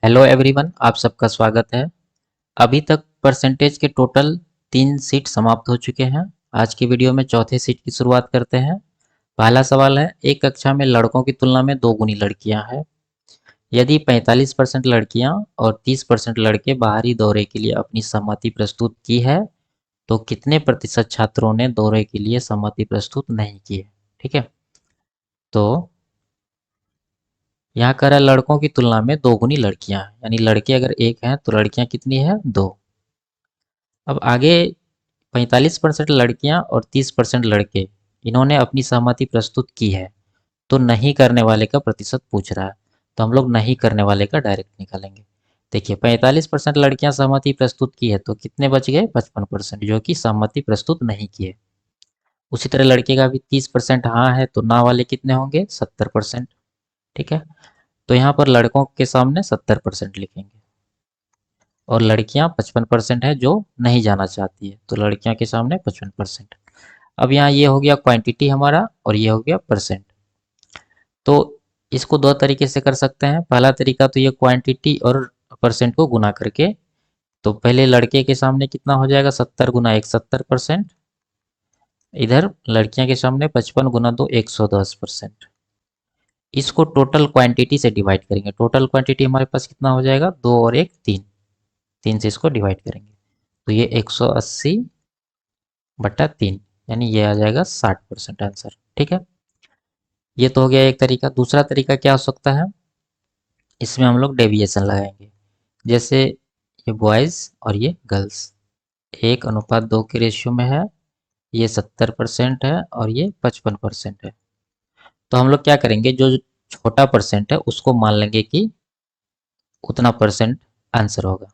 Hello everyone, आप सबका स्वागत है। अभी तक परसेंटेज के टोटल 3 सीट समाप्त हो चुके हैं। आज की वीडियो में चौथे सीट की शुरुआत करते हैं। पहला सवाल है, एक कक्षा में लड़कों की तुलना में 2 गुनी लड़कियां हैं। यदि 45% लड़कियां और 30% लड़के बाहरी दौरे के लिए अपनी सहमति प्रस्तुत की है, तो कितने प्रतिशत छात्रों ने दौरे के लिए सहमति प्रस्तुत नहीं की है। ठीक है, तो यहाँ कह रहा है लड़कों की तुलना में 2 गुनी लड़कियां हैं, यानी लड़के अगर एक हैं तो लड़कियां कितनी है, 2। अब आगे 45% लड़कियां और 30% लड़के, इन्होंने अपनी सहमति प्रस्तुत की है, तो नहीं करने वाले का प्रतिशत पूछ रहा है। तो हम लोग नहीं करने वाले का डायरेक्ट निकालेंगे। देखिए 45% लड़कियां सहमति प्रस्तुत की है, तो कितने बच गए, 55% जो कि सहमति प्रस्तुत नहीं की है। उसी तरह लड़के का भी 30% हाँ है, तो ना वाले कितने होंगे, 70%। ठीक है, तो यहाँ पर लड़कों के सामने 70% लिखेंगे और लड़कियां 55% है जो नहीं जाना चाहती है, तो लड़कियां के सामने 55%। अब यहाँ ये हो गया क्वांटिटी हमारा और ये हो गया परसेंट। तो इसको दो तरीके से कर सकते हैं। पहला तरीका तो ये क्वांटिटी और परसेंट को गुना करके, तो पहले लड़के के सामने कितना हो जाएगा, 70 × 1 70%। इधर लड़कियां के सामने 55 × 2 110%। इसको टोटल क्वांटिटी से डिवाइड करेंगे। टोटल क्वांटिटी हमारे पास कितना हो जाएगा, 2 और 1 3, 3 से इसको डिवाइड करेंगे तो ये 180/3, यानी ये आ जाएगा 60% आंसर। ठीक है, ये तो हो गया एक तरीका। दूसरा तरीका क्या हो सकता है, इसमें हम लोग डेविएशन लगाएंगे। जैसे ये बॉयज़ और ये गर्ल्स 1:2 के रेशियो में है, ये 70% है और ये 55% है। तो हम लोग क्या करेंगे, जो छोटा परसेंट है उसको मान लेंगे कि उतना परसेंट आंसर होगा।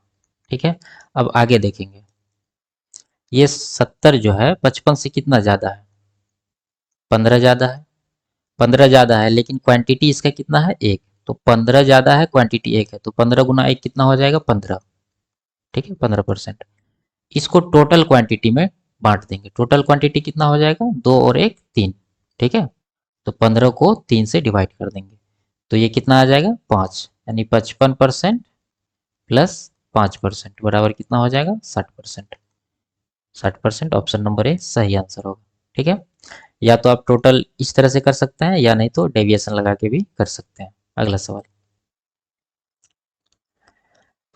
ठीक है, अब आगे देखेंगे। ये 70 जो है 55 से कितना ज़्यादा है, 15 ज़्यादा है। 15 ज़्यादा है लेकिन क्वांटिटी इसका कितना है, 1। तो 15 ज़्यादा है, क्वांटिटी 1 है, तो 15 × 1 कितना हो जाएगा, 15। ठीक है, 15%। इसको टोटल क्वांटिटी में बांट देंगे। टोटल क्वांटिटी कितना हो जाएगा, 2 और 1 3। ठीक है, तो 15 को 3 से डिवाइड कर देंगे तो ये कितना आ जाएगा, 5। यानी 55% प्लस 5% बराबर कितना हो जाएगा, 60%। 60% ऑप्शन नंबर ए सही आंसर होगा। ठीक है, या तो आप टोटल इस तरह से कर सकते हैं या नहीं तो डेविएशन लगा के भी कर सकते हैं। अगला सवाल,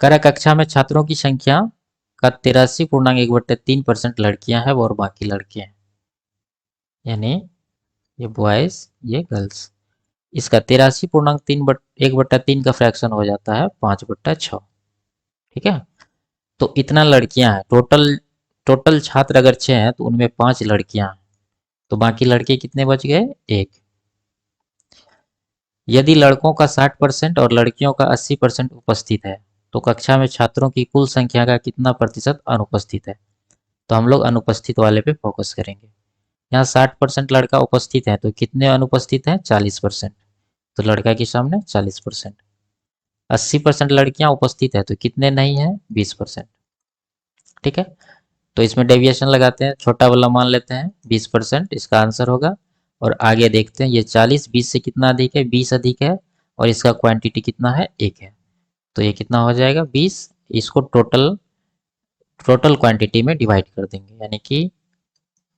करा कक्षा में छात्रों की संख्या का 83.1/3% लड़कियां हैं और बाकी लड़के हैं। यानी ये बॉयज ये गर्ल्स, इसका 83.1/3 का फ्रैक्शन हो जाता है 5/6। ठीक है, तो इतना लड़कियां हैं। टोटल टोटल छात्र अगर 6 हैं तो उनमें 5 लड़कियां हैं, तो बाकी लड़के कितने बच गए, 1। यदि लड़कों का 60% और लड़कियों का 80% उपस्थित है, तो कक्षा में छात्रों की कुल संख्या का कितना प्रतिशत अनुपस्थित है। तो हम लोग अनुपस्थित वाले पे फोकस करेंगे। यहाँ 60% लड़का उपस्थित है तो कितने अनुपस्थित हैं, 40%। तो लड़का के सामने 40%। 80% लड़कियां उपस्थित है तो कितने नहीं है, 20%। ठीक है, तो इसमें डेविएशन लगाते हैं, छोटा वाला मान लेते हैं 20%, इसका आंसर होगा। और आगे देखते हैं, ये 40 20 से कितना अधिक है, 20 अधिक है और इसका क्वांटिटी कितना है, 1 है। तो ये कितना हो जाएगा, 20। इसको टोटल टोटल क्वांटिटी में डिवाइड कर देंगे, यानी कि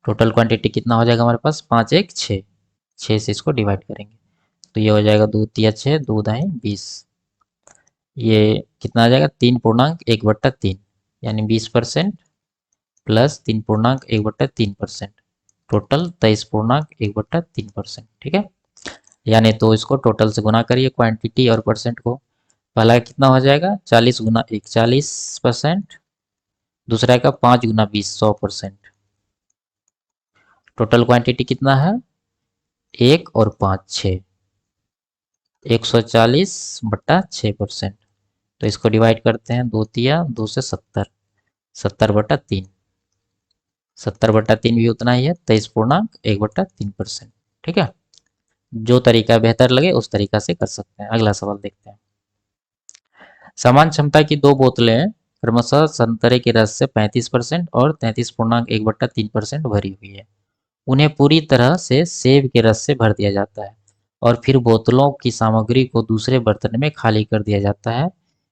टोटल क्वांटिटी कितना हो जाएगा हमारे पास, 5 1 6, 6 से इसको डिवाइड करेंगे तो ये हो जाएगा 2 तिया 6, 2 दाएँ 20। ये कितना आ जाएगा, 3.1/3, यानी 20% प्लस 3.1/3%, टोटल 23.1/3%। ठीक है, यानी तो इसको टोटल से गुना करिए क्वांटिटी और परसेंट को। पहला कितना हो जाएगा, 40 × 1 40%, दूसरा का 5 × 20 100%। टोटल क्वांटिटी कितना है, 1 और 5 6, 140/6%। तो इसको डिवाइड करते हैं, 2 तिया 2 से 70, 70/3, 70/3 भी उतना ही है, 23.1/3%। ठीक है, जो तरीका बेहतर लगे उस तरीका से कर सकते हैं। अगला सवाल देखते हैं। समान क्षमता की 2 बोतलें क्रमशः संतरे के रस से 35% और 33.1/3% भरी हुई है। उन्हें पूरी तरह से सेब के रस से भर दिया जाता है और फिर बोतलों की सामग्री को दूसरे बर्तन में खाली कर दिया जाता है।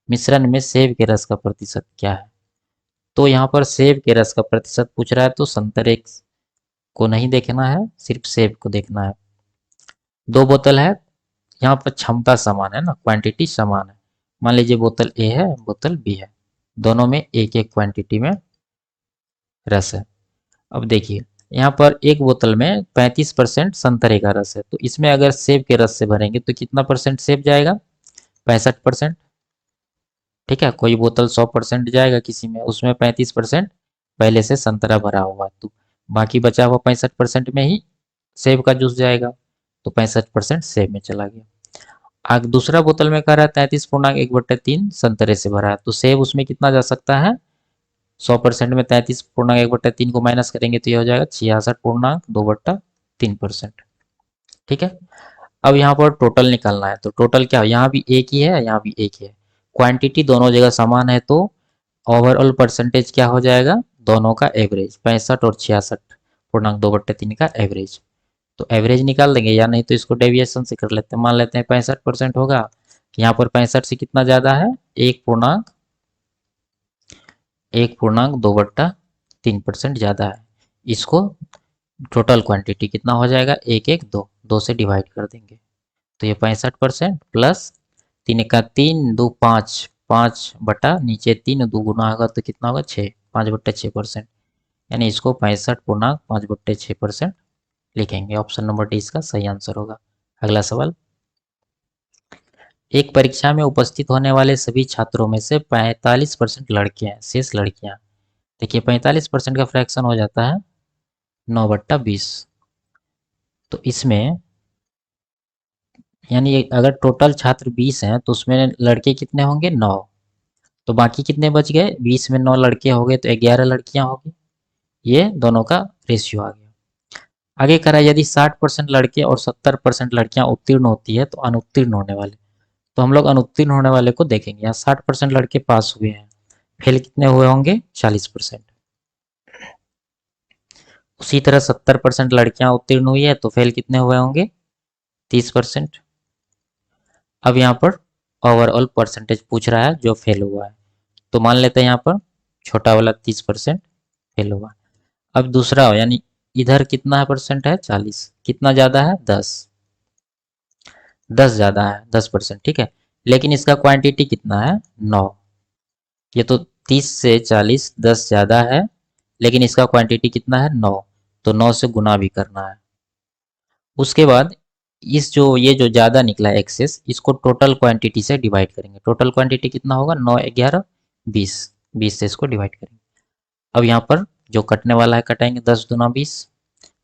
मिश्रण में सेब के रस का प्रतिशत क्या है। तो यहाँ पर सेब के रस का प्रतिशत पूछ रहा है, तो संतरे को नहीं देखना है, सिर्फ सेब को देखना है। दो बोतल है, यहाँ पर क्षमता समान है ना, क्वांटिटी समान है। मान लीजिए बोतल ए है, बोतल बी है, दोनों में एक एक क्वांटिटी में रस है। अब देखिए यहाँ पर एक बोतल में 35% संतरे का रस है, तो इसमें अगर सेब के रस से भरेंगे तो कितना परसेंट सेब जाएगा, 65%। ठीक है, कोई बोतल 100% जाएगा, किसी में उसमें 35% पहले से संतरा भरा हुआ है, तो बाकी बचा हुआ 65% में ही सेब का जूस जाएगा, तो 65% सेब में चला गया। आग दूसरा बोतल में कह रहा है 33.1/3 संतरे से भरा है, तो सेब उसमें कितना जा सकता है, 100% में 33.1/3 को माइनस करेंगे तो ये हो जाएगा 66.2/3%। ठीक है, अब यहाँ पर टोटल निकालना है, तो टोटल क्या है, यहाँ भी एक ही है, यहाँ भी एक ही है, क्वांटिटी दोनों जगह समान है, तो ओवरऑल परसेंटेज क्या हो जाएगा, दोनों का एवरेज 65 और 66.2/3 का एवरेज। तो एवरेज निकाल देंगे, या नहीं तो इसको डेविएशन से कर लेते हैं। मान लेते हैं 65% होगा, यहाँ पर 65 से कितना ज़्यादा है, 1.2/3% ज़्यादा है। इसको टोटल क्वांटिटी कितना हो जाएगा, 1 1 2 से डिवाइड कर देंगे, तो ये 65% प्लस 3 1 3 2 5, 5 नीचे 3 2 गुना होगा तो कितना होगा, 6, 5/6%, यानी इसको 65.5/6% लिखेंगे। ऑप्शन नंबर डी इसका सही आंसर होगा। अगला सवाल, एक परीक्षा में उपस्थित होने वाले सभी छात्रों में से 45% लड़के हैं, शेष लड़कियां। देखिए 45% का फ्रैक्शन हो जाता है 9/20, तो इसमें यानी अगर टोटल छात्र 20 हैं तो उसमें लड़के कितने होंगे, 9, तो बाकी कितने बच गए, 20 में 9 लड़के हो गए तो 11 लड़कियां होगी। ये दोनों का रेशियो आ गया। आगे कह रहा है यदि 60% लड़के और 70% लड़कियां उत्तीर्ण होती है तो अनुत्तीर्ण होने वाले, तो हम लोग अनुत्तीर्ण होने वाले को देखेंगे। यहाँ 60% लड़के पास हुए हैं, फेल कितने हुए होंगे, 40%। उसी तरह 70% लड़कियां उत्तीर्ण हुई है तो फेल कितने हुए होंगे, 30%। अब यहाँ पर ओवरऑल परसेंटेज पूछ रहा है जो फेल हुआ है, तो मान लेते हैं यहाँ पर छोटा वाला 30% फेल हुआ। अब दूसरा यानी इधर कितना है परसेंट है, 40, कितना ज़्यादा है, 10, 10 ज़्यादा है, 10%। ठीक है, लेकिन इसका क्वांटिटी कितना है, 9। ये तो 30 से 40 10 ज़्यादा है, लेकिन इसका क्वांटिटी कितना है, 9, तो 9 से गुना भी करना है। उसके बाद इस जो ये जो ज़्यादा निकला है एक्सेस, इसको टोटल क्वांटिटी से डिवाइड करेंगे। टोटल क्वांटिटी कितना होगा, 9 11 20, 20 से इसको डिवाइड करेंगे। अब यहाँ पर जो कटने वाला है कटाएंगे, 10 दूना 20,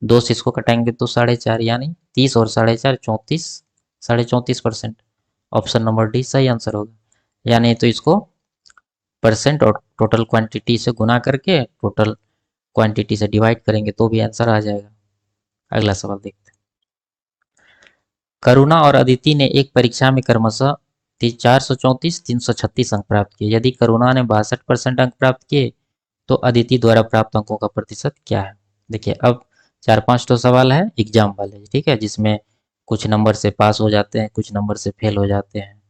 2 से इसको कटाएंगे तो 4.5, यानी 30 और 4.5 34, 34.5%। ऑप्शन नंबर डी सही आंसर होगा। यानी तो इसको परसेंट और टोटल क्वांटिटी से गुना करके टोटल क्वांटिटी से डिवाइड करेंगे तो भी आंसर आ जाएगा। अगला सवाल देखते हैं। करुणा और अदिति ने एक परीक्षा में क्रमशः 434 336 अंक प्राप्त किए। यदि करुणा ने 62% अंक प्राप्त किए तो अदिति द्वारा प्राप्त अंकों का प्रतिशत क्या है। देखिए अब 4 5 तो सवाल है एग्जाम वाले, ठीक है, जिसमें कुछ नंबर से पास हो जाते हैं, कुछ नंबर से फेल हो जाते हैं,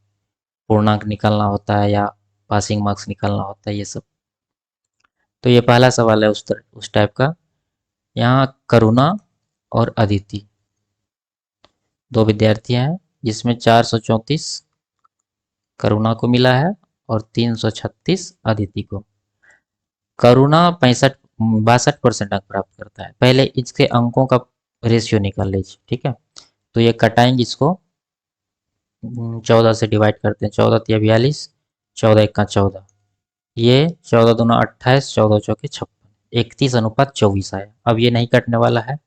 पूर्णांक निकालना होता है या पासिंग मार्क्स निकालना होता है, ये सब। तो ये पहला सवाल है उस टाइप का। यहाँ करुणा और अदिति दो विद्यार्थियां हैं, जिसमें 434 करुणा को मिला है और 336 अदिति को। करुणा 62% अंक प्राप्त करता है। पहले इसके अंकों का रेशियो निकाल लीजिए, ठीक है, तो ये कटाएंगे इसको, 14 से डिवाइड करते हैं, 14 तिया 42, 14 1 14, ये 14 दूना 28, 14 चौके 56, 31:24 आया। अब ये नहीं कटने वाला है,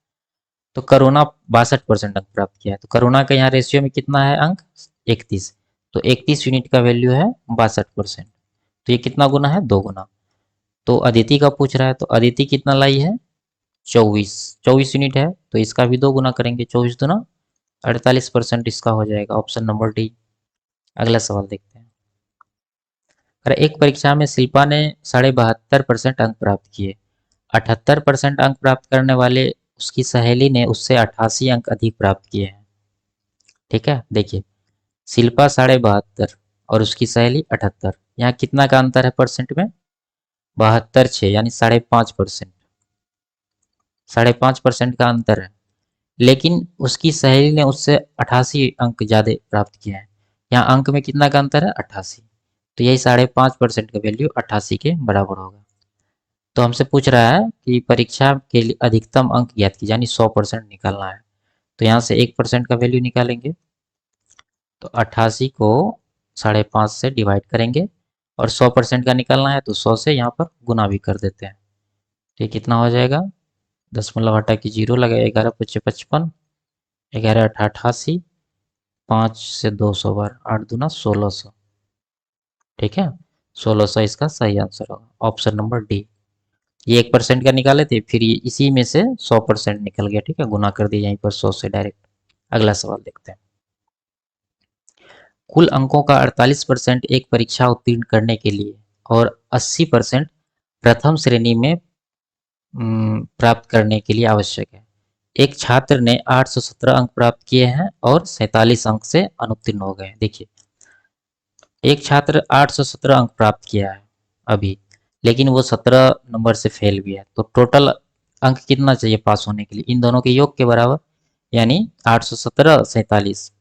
तो करुणा 62% अंक प्राप्त किया है, तो करुणा का यहाँ रेशियो में कितना है अंक, 31, तो 31 यूनिट का वैल्यू है 62%, तो ये कितना गुना है, 2 गुना। तो अदिति का पूछ रहा है, तो अदिति कितना लाई है, 24, 24 यूनिट है, तो इसका भी 2 गुना करेंगे, 24 दूना 48% इसका हो जाएगा। Option number D. अगला सवाल देखते हैं। अरे एक परीक्षा में शिल्पा ने 72.5% अंक प्राप्त किए। 78% अंक प्राप्त करने वाले उसकी सहेली ने उससे 88 अंक अधिक प्राप्त किए हैं। ठीक है, देखिए शिल्पा 72.5, और उसकी सहेली 78। यहाँ कितना का अंतर है परसेंट में? 72/6 यानी 5.5%। 5.5% का अंतर है, लेकिन उसकी सहेली ने उससे 88 अंक ज़्यादा प्राप्त किया है। यहाँ अंक में कितना का अंतर है? 88। तो यही 5.5% का वैल्यू 88 के बराबर होगा। तो हमसे पूछ रहा है कि परीक्षा के लिए अधिकतम अंक ज्ञात कीजिए, यानी 100% निकालना है। तो यहाँ से 1% का वैल्यू निकालेंगे, तो 88 को 5.5 से डिवाइड करेंगे, और 100% का निकालना है तो 100 से यहाँ पर गुना भी कर देते हैं। तो ये कितना हो जाएगा? दशमलव हटा के जीरो लगे, 11×5 = 55, 11×8 = 88, 5 से 200 बार, 8×2 = 1600। ठीक है, 1600 इसका सही आंसर होगा, ऑप्शन नंबर डी। ये 1% का निकाले थे, फिर ये इसी में से 100% निकल गया। ठीक है, गुना कर दिया यहीं पर 100 से डायरेक्ट। अगला सवाल देखते हैं। कुल अंकों का 48% एक परीक्षा उत्तीर्ण करने के लिए और 80% प्रथम श्रेणी में प्राप्त करने के लिए आवश्यक है। एक छात्र ने 817 अंक प्राप्त किए हैं और 47 अंक से अनुत्तीर्ण हो गए। देखिए, एक छात्र 817 अंक प्राप्त किया है अभी, लेकिन वो 17 नंबर से फेल भी है। तो टोटल अंक कितना चाहिए पास होने के लिए? इन दोनों के योग के बराबर, यानी 817 47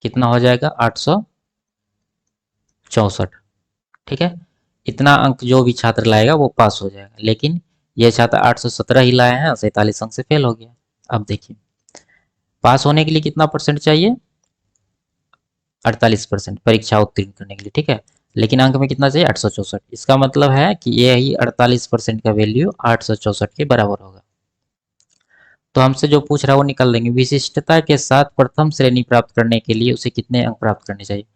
कितना हो जाएगा? 864। ठीक है, इतना अंक जो भी छात्र लाएगा वो पास हो जाएगा, लेकिन ये छात्र 817 ही लाए हैं, 47 अंक से फेल हो गया। अब देखिए, पास होने के लिए कितना परसेंट चाहिए? 48% परीक्षा उत्तीर्ण करने के लिए। ठीक है, लेकिन अंक में कितना चाहिए? 864। इसका मतलब है कि ये ही 48% का वैल्यू 864 के बराबर होगा। तो हमसे जो पूछ रहा है वो निकाल देंगे। विशिष्टता के साथ प्रथम श्रेणी प्राप्त करने के लिए उसे कितने अंक प्राप्त करने चाहिए?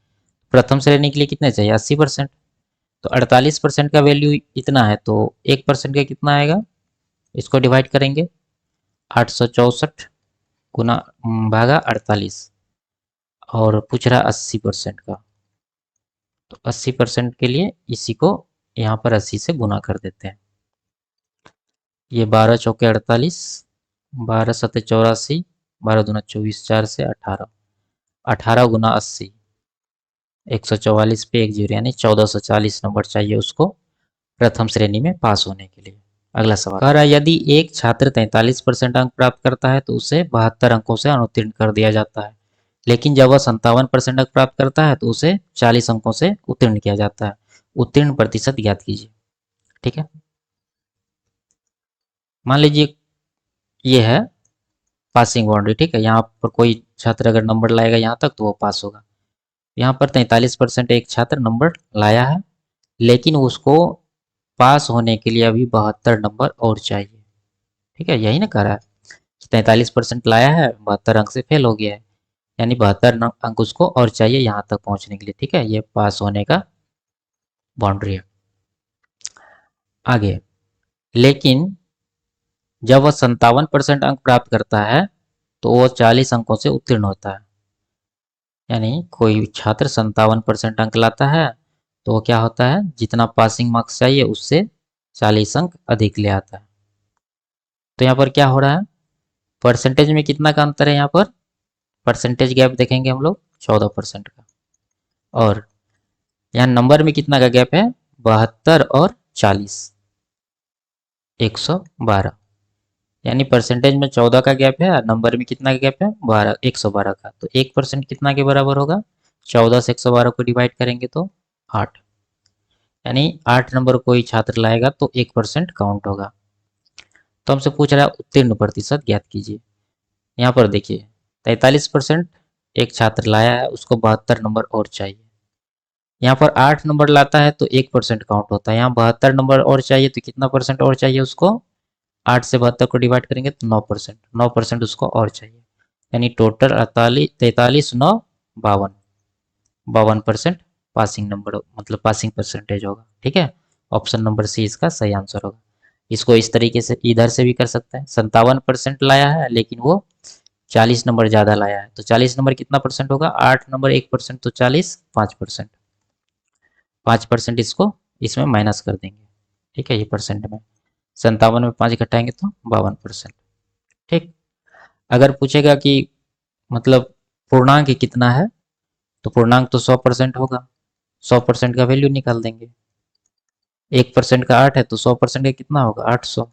प्रथम श्रेणी के लिए कितने चाहिए? 80%। तो 48% का वैल्यू इतना है, तो 1% का कितना आएगा? इसको डिवाइड करेंगे, 864 गुना भागा 48, और पूछ रहा 80% का। तो 80% के लिए इसी को यहाँ पर 80 से गुना कर देते हैं। ये 12×4 = 48, 12×7 = 84, 12×2 = 24, 4 से 18, 18 गुना 80, 144 पे 1 जीरो, यानी 1440 नंबर चाहिए उसको प्रथम श्रेणी में पास होने के लिए। अगला सवाल कह रहा है, यदि एक छात्र 43% अंक प्राप्त करता है तो उसे 72 अंकों से अनुत्तीर्ण कर दिया जाता है, लेकिन जब वह 57% अंक प्राप्त करता है तो उसे 40 अंकों से उत्तीर्ण किया जाता है। उत्तीर्ण प्रतिशत ज्ञात कीजिए। ठीक है, मान लीजिए ये है पासिंग बाउंड्री। ठीक है, यहाँ पर कोई छात्र अगर नंबर लाएगा यहाँ तक तो वो पास होगा। यहाँ पर 43% एक छात्र नंबर लाया है, लेकिन उसको पास होने के लिए अभी 72 नंबर और चाहिए। ठीक है, यही ना कह रहा है, 43% लाया है, 72 अंक से फेल हो गया है, यानी 72 अंक उसको और चाहिए यहाँ तक पहुँचने के लिए। ठीक है, ये पास होने का बाउंड्री है। आगे, लेकिन जब वह 57% अंक प्राप्त करता है तो वह 40 अंकों से उत्तीर्ण होता है। यानी कोई छात्र 57% अंक लाता है तो वो क्या होता है, जितना पासिंग मार्क्स चाहिए उससे 40 अंक अधिक ले आता है। तो यहाँ पर क्या हो रहा है, परसेंटेज में कितना का अंतर है? यहाँ पर परसेंटेज गैप देखेंगे हम लोग 14% का, और यहाँ नंबर में कितना का गैप है? 72 और 40, 112। यानी परसेंटेज में 14 का गैप है और नंबर में कितना का गैप है? 12, 112 का। तो 1% कितना के बराबर होगा? 14 से 112 को डिवाइड करेंगे तो 8, यानी 8 नंबर कोई छात्र लाएगा तो 1% काउंट होगा। तो हमसे पूछ रहा है उत्तीर्ण प्रतिशत ज्ञात कीजिए। यहाँ पर देखिए, 43% एक छात्र लाया है, उसको 72 नंबर और चाहिए। यहाँ पर 8 नंबर लाता है तो 1% काउंट होता है। यहाँ 72 नंबर और चाहिए तो कितना परसेंट और चाहिए उसको? 8 से 72 को डिवाइड करेंगे तो 9%, 9% उसको और चाहिए, यानी टोटल 48, 43, 9, 52, 52% पासिंग नंबर मतलब पासिंग परसेंटेज होगा। ठीक है, ऑप्शन नंबर सी इसका सही आंसर होगा। इसको इस तरीके से इधर से भी कर सकते हैं, 57% लाया है लेकिन वो 40 नंबर ज़्यादा लाया है, तो 40 नंबर कितना परसेंट होगा? 8 नंबर 1%, तो 40 5%, 5% इसको इसमें माइनस कर देंगे। ठीक है, ये परसेंट में 57 में 5 घटाएंगे तो 52%। ठीक, अगर पूछेगा कि मतलब पूर्णांक कितना है, तो पूर्णांक तो 100% होगा। 100% का वैल्यू निकाल देंगे। 1% का 8 है तो 100% का कितना होगा, 800,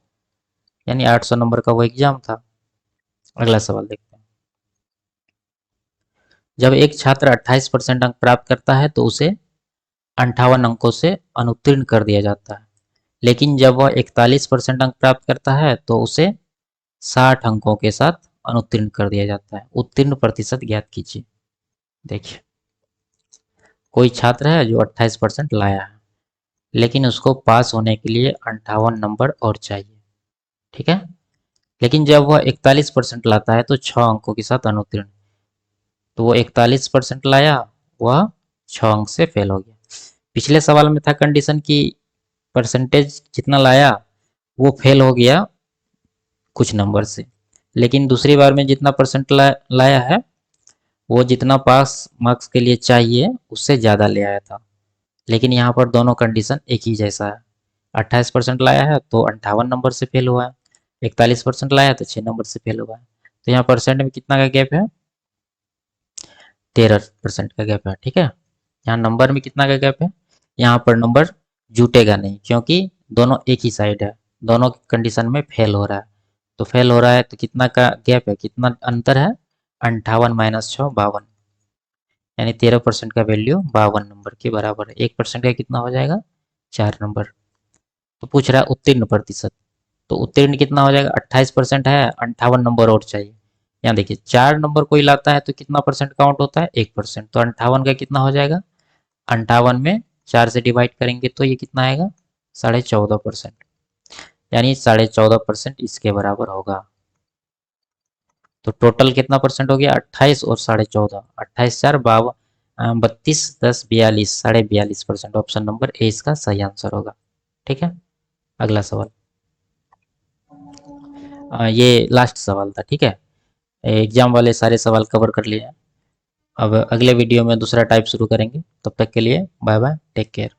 यानी 800 नंबर का वो एग्जाम था। अगला सवाल देखते हैं। जब एक छात्र 28% अंक प्राप्त करता है तो उसे 58 अंकों से अनुत्तीर्ण कर दिया जाता है, लेकिन जब वह 41% अंक प्राप्त करता है तो उसे 60 अंकों के साथ अनुत्तीर्ण कर दिया जाता है। उत्तीर्ण प्रतिशत ज्ञात कीजिए। देखिए, कोई छात्र है जो 28% लाया है, लेकिन उसको पास होने के लिए 58 नंबर और चाहिए, ठीक है। लेकिन जब वह 41% लाता है तो 6 अंकों के साथ अनुत्तीर्ण। तो वो 41% लाया, वह 6 अंक से फेल हो गया। पिछले सवाल में था कंडीशन की परसेंटेज जितना लाया वो फेल हो गया कुछ नंबर से, लेकिन दूसरी बार में जितना परसेंट लाया है वो जितना पास मार्क्स के लिए चाहिए उससे ज़्यादा ले आया था। लेकिन यहाँ पर दोनों कंडीशन एक ही जैसा है। 28% लाया है तो 58 नंबर से फेल हुआ है, 41% लाया तो 6 नंबर से फेल हुआ है। तो यहाँ परसेंट में कितना का गैप है, 13% का गैप है, ठीक है। यहाँ नंबर में कितना का गैप है, यहाँ पर नंबर जुटेगा नहीं क्योंकि दोनों एक ही साइड है, दोनों कंडीशन में फेल हो रहा है। तो फेल हो रहा है तो कितना का गैप है, कितना अंतर है, 58 माइनस 6 52, यानी 13% का वैल्यू 52 नंबर के बराबर है। 1% का कितना हो जाएगा, 4 नंबर। तो पूछ रहा है उत्तीर्ण प्रतिशत, तो उत्तीर्ण कितना हो जाएगा, 28% है, 58 नंबर और चाहिए। यहाँ देखिए 4 नंबर कोई लाता है तो कितना परसेंट काउंट होता है, 1%। तो 58 का कितना हो जाएगा, 58 में 4 से डिवाइड करेंगे तो ये कितना आएगा, 14.5%, यानी 14.5% इसके बराबर होगा। तो टोटल कितना परसेंट हो गया, 28 और 14.5, 28 4 52, 32 10 42, 42.5%। ऑप्शन नंबर ए इसका सही आंसर होगा, ठीक है। अगला सवाल, ये लास्ट सवाल था, ठीक है। एग्जाम वाले सारे सवाल कवर कर लिए हैं। अब अगले वीडियो में दूसरा टाइप शुरू करेंगे। तब तक के लिए बाय बाय, टेक केयर।